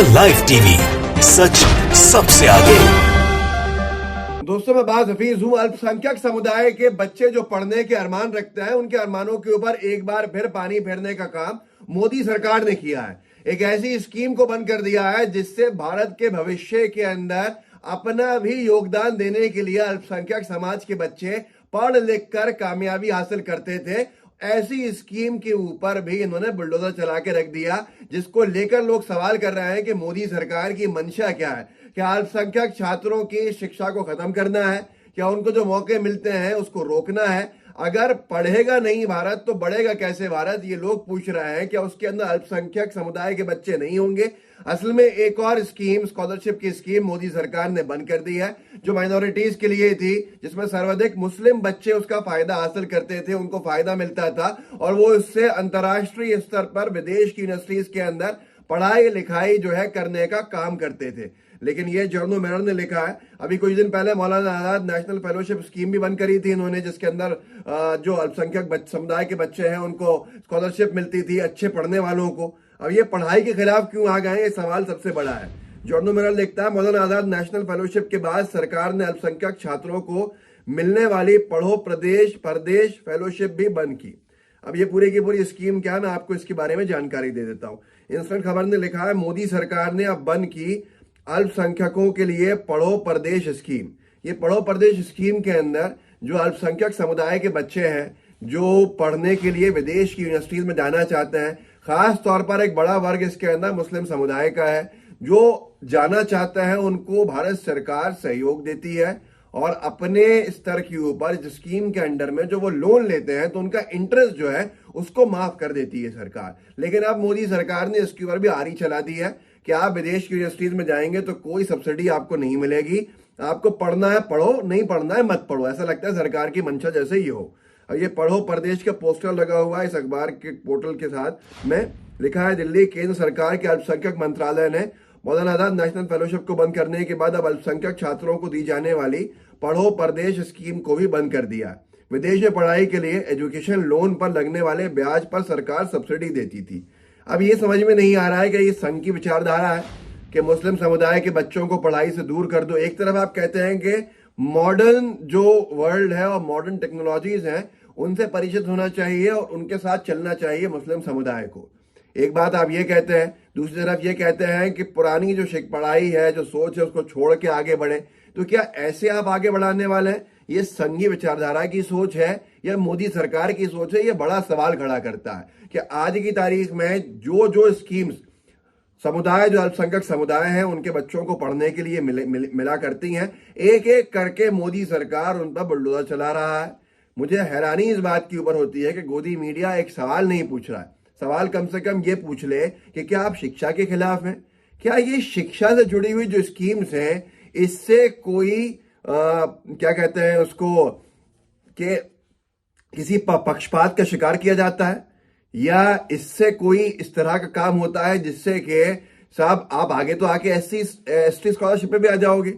Live TV, सच सबसे आगे। दोस्तों, मैं बाज हफीज हूं। अल्पसंख्यक समुदाय के बच्चे जो पढ़ने के अरमान रखते हैं, उनके अरमानों के ऊपर एक बार फिर पानी फेरने का काम मोदी सरकार ने किया है। एक ऐसी स्कीम को बंद कर दिया है जिससे भारत के भविष्य के अंदर अपना भी योगदान देने के लिए अल्पसंख्यक समाज के बच्चे पढ़ लिख कर कामयाबी हासिल करते थे। ऐसी स्कीम के ऊपर भी इन्होंने बुलडोजर चला के रख दिया, जिसको लेकर लोग सवाल कर रहे हैं कि मोदी सरकार की मंशा क्या है। क्या अल्पसंख्यक छात्रों की शिक्षा को खत्म करना है? क्या उनको जो मौके मिलते हैं उसको रोकना है? अगर पढ़ेगा नहीं भारत तो बढ़ेगा कैसे भारत, ये लोग पूछ रहे हैं। क्या उसके अंदर अल्पसंख्यक समुदाय के बच्चे नहीं होंगे? असल में एक और स्कीम, स्कॉलरशिप की स्कीम मोदी सरकार ने बंद कर दी है, जो माइनॉरिटीज के लिए थी, जिसमें सर्वाधिक मुस्लिम बच्चे उसका फायदा हासिल करते थे, उनको फायदा मिलता था और वो इससे अंतर्राष्ट्रीय स्तर पर विदेश की यूनिवर्सिटीज के अंदर पढ़ाई लिखाई जो है करने का काम करते थे। लेकिन ये जर्नो मेरर ने लिखा है, अभी कुछ दिन पहले Maulana Azad national fellowship scheme भी बंद करी थी इन्होंने, जिसके अंदर जो अल्पसंख्यक समुदाय के बच्चे हैं उनको स्कॉलरशिप मिलती थी, अच्छे पढ़ने वालों को। अब ये पढ़ाई के खिलाफ क्यों आ गए, ये सवाल सबसे बड़ा है। जर्नो मेरर लिखता है, मौलाना आजाद नेशनल फेलोशिप के बाद सरकार ने अल्पसंख्यक छात्रों को मिलने वाली पढ़ो प्रदेश परदेश फेलोशिप भी बंद की। अब ये पूरी की पूरी स्कीम क्या है, मैं आपको इसके बारे में जानकारी दे देता हूं। इंस्टेंट खबर ने लिखा है, मोदी सरकार ने अब बंद की अल्पसंख्यकों के लिए पढ़ो प्रदेश स्कीम। ये पढ़ो प्रदेश स्कीम के अंदर जो अल्पसंख्यक समुदाय के बच्चे हैं, जो पढ़ने के लिए विदेश की यूनिवर्सिटीज में जाना चाहते हैं, खास तौर पर एक बड़ा वर्ग इसके अंदर मुस्लिम समुदाय का है, जो जाना चाहता है, उनको भारत सरकार सहयोग देती है और अपने स्तर के ऊपर इस स्कीम के अंडर में जो वो लोन लेते हैं तो उनका इंटरेस्ट जो है उसको माफ कर देती है सरकार। लेकिन अब मोदी सरकार ने इसके ऊपर भी आरी चला दी है कि आप विदेश की यूनिवर्सिटीज में जाएंगे तो कोई सब्सिडी आपको नहीं मिलेगी, आपको पढ़ना है पढ़ो, नहीं पढ़ना है मत पढ़ो। ऐसा लगता है सरकार की मंशा जैसे ही हो। और ये पढ़ो प्रदेश का पोस्टर लगा हुआ है इस अखबार के पोर्टल के साथ में, लिखा है, दिल्ली केंद्र सरकार के अल्पसंख्यक मंत्रालय ने मौलाना आजाद नेशनल फेलोशिप को बंद करने के बाद अब अल्पसंख्यक छात्रों को दी जाने वाली पढ़ो प्रदेश स्कीम को भी बंद कर दिया। विदेश में पढ़ाई के लिए एजुकेशन लोन पर लगने वाले ब्याज पर सरकार सब्सिडी देती थी। अब ये समझ में नहीं आ रहा है कि ये संघ की विचारधारा है कि मुस्लिम समुदाय के बच्चों को पढ़ाई से दूर कर दो। एक तरफ आप कहते हैं कि मॉडर्न जो वर्ल्ड है और मॉडर्न टेक्नोलॉजीज हैं उनसे परिचित होना चाहिए और उनके साथ चलना चाहिए मुस्लिम समुदाय को। एक बात आप ये कहते हैं, दूसरी तरफ ये कहते हैं कि पुरानी जो पढ़ाई है, जो सोच है, उसको छोड़ के आगे बढ़े। तो क्या ऐसे आप आगे बढ़ाने वाले हैं? ये संघीय विचारधारा की सोच है या मोदी सरकार की सोच है? ये बड़ा सवाल खड़ा करता है कि आज की तारीख में जो स्कीम्स समुदाय, जो अल्पसंख्यक समुदाय हैं, उनके बच्चों को पढ़ने के लिए मिला करती हैं, एक एक करके मोदी सरकार उन पर बुलडोजर चला रहा है। मुझे हैरानी इस बात के ऊपर होती है कि गोदी मीडिया एक सवाल नहीं पूछ रहा है। सवाल कम से कम ये पूछ ले कि क्या आप शिक्षा के खिलाफ हैं? क्या ये शिक्षा से जुड़ी हुई जो स्कीम्स हैं, इससे कोई क्या कहते हैं उसको, कि किसी पक्षपात का शिकार किया जाता है, या इससे कोई इस तरह का काम होता है जिससे कि साहब आप आगे तो आके एससी एसटी स्कॉलरशिप पे भी आ जाओगे?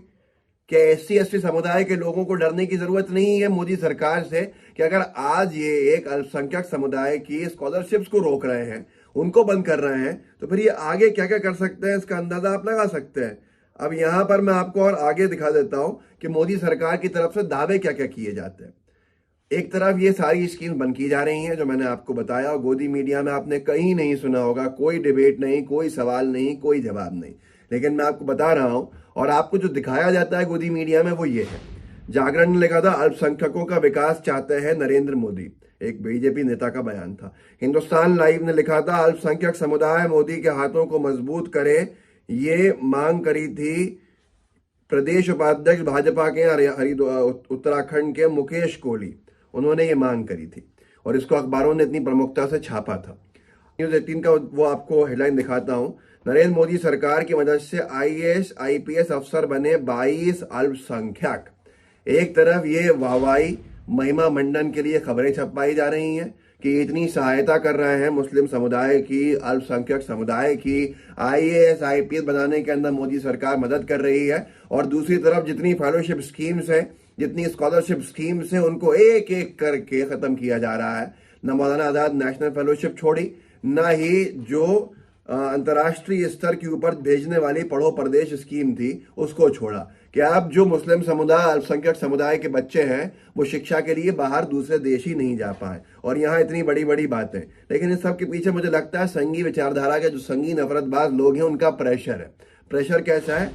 कि एससी एसटी समुदाय के लोगों को डरने की जरूरत नहीं है मोदी सरकार से कि अगर आज ये एक अल्पसंख्यक समुदाय की स्कॉलरशिप्स को रोक रहे हैं, उनको बंद कर रहे हैं, तो फिर ये आगे क्या क्या कर सकते हैं, इसका अंदाजा आप लगा सकते हैं। अब यहां पर मैं आपको और आगे दिखा देता हूं कि मोदी सरकार की तरफ से दावे क्या क्या किए जाते हैं। एक तरफ ये सारी स्कीम बंद की जा रही हैं जो मैंने आपको बताया, और गोदी मीडिया में आपने कहीं नहीं सुना होगा, कोई डिबेट नहीं, कोई सवाल नहीं, कोई जवाब नहीं। लेकिन मैं आपको बता रहा हूं और आपको जो दिखाया जाता है गोदी मीडिया में वो ये है। जागरण ने लिखा था, अल्पसंख्यकों का विकास चाहते हैं नरेंद्र मोदी, एक बीजेपी नेता का बयान था। हिंदुस्तान लाइव ने लिखा था, अल्पसंख्यक समुदाय मोदी के हाथों को मजबूत करे, ये मांग करी थी प्रदेश उपाध्यक्ष भाजपा के उत्तराखंड के मुकेश कोहली, उन्होंने ये मांग करी थी और इसको अखबारों ने इतनी प्रमुखता से छापा था। न्यूज 18 का वो आपको हेडलाइन दिखाता हूं, नरेंद्र मोदी सरकार की मदद से आईएएस आईपीएस अफसर बने 22 अल्पसंख्यक। एक तरफ ये वाहवाही महिमा मंडन के लिए खबरें छपाई जा रही हैं कि इतनी सहायता कर रहे हैं मुस्लिम समुदाय की, अल्पसंख्यक समुदाय की, आईएएस आईपीएस बनाने के अंदर मोदी सरकार मदद कर रही है, और दूसरी तरफ जितनी फेलोशिप स्कीम्स हैं, जितनी स्कॉलरशिप स्कीम्स हैं, उनको एक एक करके खत्म किया जा रहा है। न मौलाना आजाद नेशनल फेलोशिप छोड़ी, न ही जो अंतर्राष्ट्रीय स्तर के ऊपर भेजने वाली पढ़ो प्रदेश स्कीम थी, उसको छोड़ा कि अब जो मुस्लिम समुदाय, अल्पसंख्यक समुदाय के बच्चे हैं वो शिक्षा के लिए बाहर दूसरे देश ही नहीं जा पाए, और यहाँ इतनी बड़ी बड़ी बातें। लेकिन इस सब के पीछे मुझे लगता है संघी विचारधारा के जो संघी नफरतबाज लोग हैं उनका प्रेशर है। प्रेशर कैसा है?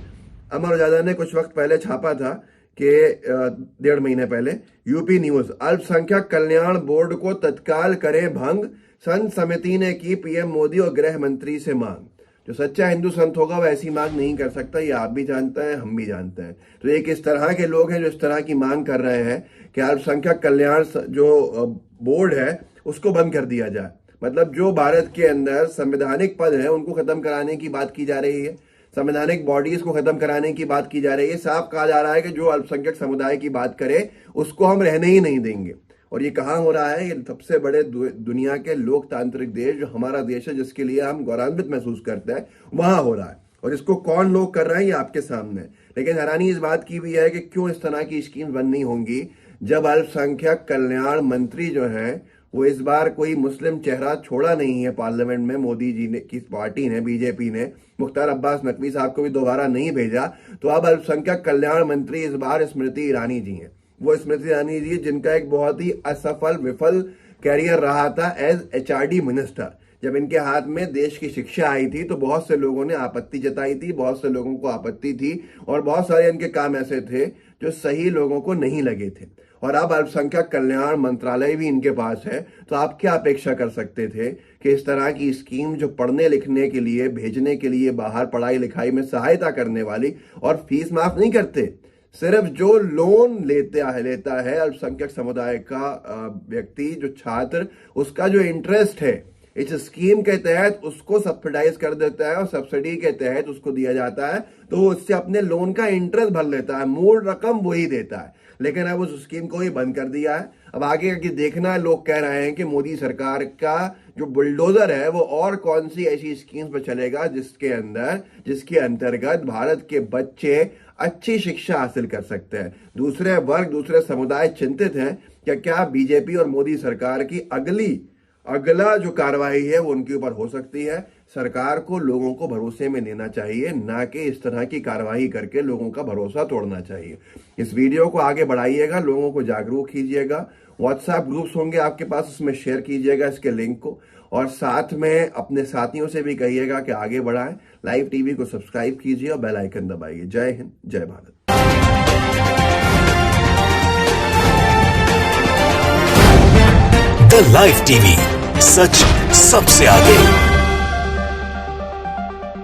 अमर उजाला ने कुछ वक्त पहले छापा था कि 1.5 महीने पहले, यूपी न्यूज, अल्पसंख्यक कल्याण बोर्ड को तत्काल करें भंग, संत समिति ने की पीएम मोदी और गृह मंत्री से मांग। जो सच्चा हिंदू संत होगा वह ऐसी मांग नहीं कर सकता, ये आप भी जानते हैं, हम भी जानते हैं। तो एक इस तरह के लोग हैं जो इस तरह की मांग कर रहे हैं कि अल्पसंख्यक कल्याण जो बोर्ड है उसको बंद कर दिया जाए। मतलब जो भारत के अंदर संवैधानिक पद है उनको खत्म कराने की बात की जा रही है, संवैधानिक बॉडीज को खत्म कराने की बात की जा रही है। साफ कहा जा रहा है कि जो अल्पसंख्यक समुदाय की बात करे उसको हम रहने ही नहीं देंगे। और ये कहाँ हो रहा है? ये सबसे बड़े दुनिया के लोकतांत्रिक देश जो हमारा देश है, जिसके लिए हम गौरवान्वित महसूस करते हैं, वहां हो रहा है। और इसको कौन लोग कर रहे हैं ये आपके सामने। लेकिन हैरानी इस बात की भी है कि क्यों इस तरह की स्कीम बंद नहीं होंगी जब अल्पसंख्यक कल्याण मंत्री जो है वो इस बार कोई मुस्लिम चेहरा छोड़ा नहीं है पार्लियामेंट में। मोदी जी ने की पार्टी ने, बीजेपी ने मुख्तार अब्बास नकवी साहब को भी दोबारा नहीं भेजा, तो अब अल्पसंख्यक कल्याण मंत्री इस बार स्मृति ईरानी जी हैं। वो स्मृति ईरानी जी जिनका एक बहुत ही असफल विफल कैरियर रहा था एज HRD मिनिस्टर। जब इनके हाथ में देश की शिक्षा आई थी तो बहुत से लोगों ने आपत्ति जताई थी, बहुत से लोगों को आपत्ति थी, और बहुत सारे इनके काम ऐसे थे जो सही लोगों को नहीं लगे थे। और अब अल्पसंख्यक कल्याण मंत्रालय भी इनके पास है, तो आप क्या अपेक्षा कर सकते थे कि इस तरह की स्कीम जो पढ़ने लिखने के लिए, भेजने के लिए बाहर पढ़ाई लिखाई में सहायता करने वाली, और फीस माफ नहीं करते, सिर्फ जो लोन लेता है अल्पसंख्यक समुदाय का व्यक्ति, जो छात्र, उसका जो इंटरेस्ट है इस स्कीम के तहत उसको सब्सिडाइज कर देता है, और सब्सिडी के तहत उसको दिया जाता है, तो वो उससे अपने लोन का इंटरेस्ट भर लेता है, मूल रकम वही देता है। लेकिन अब उस स्कीम को ही बंद कर दिया है। अब आगे की देखना है। लोग कह रहे हैं कि मोदी सरकार का जो बुलडोजर है वो और कौन सी ऐसी स्कीम्स पर चलेगा जिसके अंतर्गत भारत के बच्चे अच्छी शिक्षा हासिल कर सकते हैं। दूसरे वर्ग, दूसरे समुदाय चिंतित हैं कि क्या बीजेपी और मोदी सरकार की अगला जो कार्रवाई है वो उनके ऊपर हो सकती है। सरकार को लोगों को भरोसे में लेना चाहिए, ना कि इस तरह की कार्रवाई करके लोगों का भरोसा तोड़ना चाहिए। इस वीडियो को आगे बढ़ाइएगा, लोगों को जागरूक कीजिएगा। व्हाट्सएप ग्रुप्स होंगे आपके पास, उसमें शेयर कीजिएगा इसके लिंक को, और साथ में अपने साथियों से भी कहिएगा कि आगे बढ़ाएं। लाइव टीवी को सब्सक्राइब कीजिए और बेल आइकन दबाइए। जय हिंद, जय भारत। द लाइव टीवी, सच सबसे आगे।